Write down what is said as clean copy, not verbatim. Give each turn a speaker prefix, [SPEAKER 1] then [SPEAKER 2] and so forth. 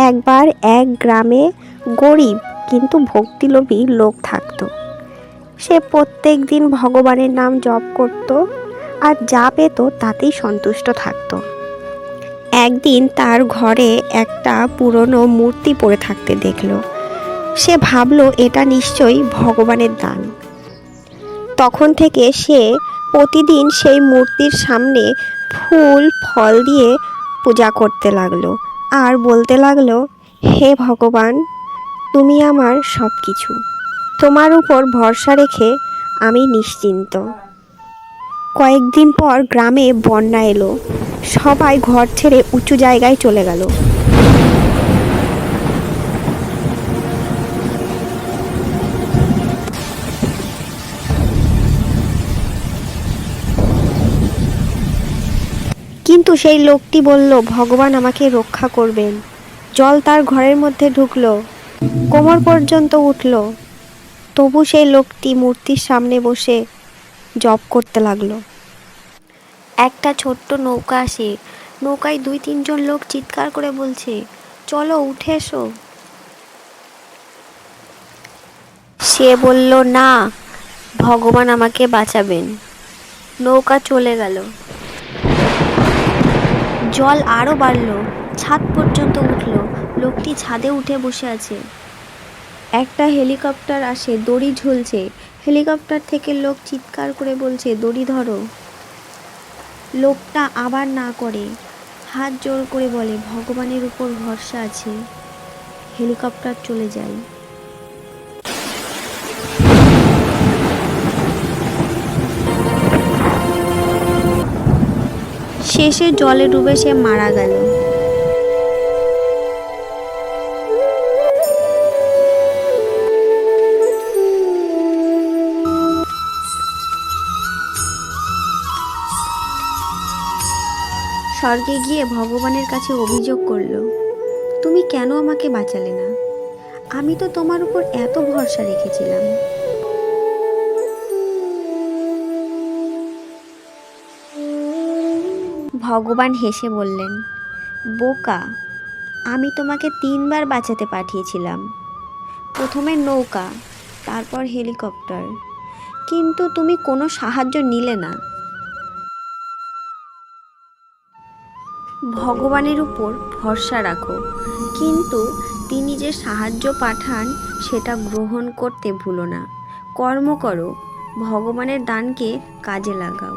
[SPEAKER 1] একবার এক গ্রামে গরিব কিন্তু ভক্তিলোভী লোক থাকতো। সে প্রত্যেক দিন ভগবানের নাম জপ করত আর যা পেত তাতেই সন্তুষ্ট থাকতো। একদিন তার ঘরে একটা পুরনো মূর্তি পড়ে থাকতে দেখলো। সে ভাবলো এটা নিশ্চয়ই ভগবানের দান। তখন থেকে সে প্রতিদিন সেই মূর্তির সামনে ফুল ফল দিয়ে পূজা করতে লাগলো আর বলতে লাগলো, হে ভগবান, তুমি আমার সব কিছু, তোমার উপর ভরসা রেখে আমি নিশ্চিন্ত। কয়েকদিন পর গ্রামে বন্যা এলো। সবাই ঘর ছেড়ে উঁচু জায়গায় চলে গেল। কিন্তু সেই লোকটি বলল, ভগবান আমাকে রক্ষা করবেন। জল তার ঘরের মধ্যে ঢুকলো, কোমর পর্যন্ত উঠল। তবু সেই লোকটি মূর্তির সামনে বসে জপ করতে লাগলো। একটা ছোট্ট নৌকা আসে। নৌকায় 2-3 জন লোক চিৎকার করে বলছে, চলো উঠে এসো। সে বলল, না, ভগবান আমাকে বাঁচাবেন। নৌকা চলে গেল। জল আরো বাড়লো, ছাদ পর্যন্ত উঠলো। লোকটি ছাদে উঠে বসে আছে। একটা হেলিকপ্টার আসে, দড়ি ঝুলছে। হেলিকপ্টার থেকে লোক চিৎকার করে বলছে, দড়ি ধরো। লোকটা আবার না করে, হাত জোড় করে বলে, ভগবানের উপর ভরসা আছে। হেলিকপ্টার চলে যায়। শেষে জলে ডুবে সে মারা গেল। স্বর্গে গিয়ে ভগবানের কাছে অভিযোগ করলো, তুমি কেন আমাকে বাঁচালে না? আমি তো তোমার উপর এত ভরসা রেখেছিলাম। ভগবান হেসে বললেন, বোকা, আমি তোমাকে 3বার বাঁচাতে পাঠিয়েছিলাম। প্রথমে নৌকা, তারপর হেলিকপ্টার, কিন্তু তুমি কোনো সাহায্য নিলে না। ভগবানের উপর ভরসা রাখো, কিন্তু তিনি যে সাহায্য পাঠান সেটা গ্রহণ করতে ভুলো না। কর্ম করো, ভগবানের দানকে কাজে লাগাও।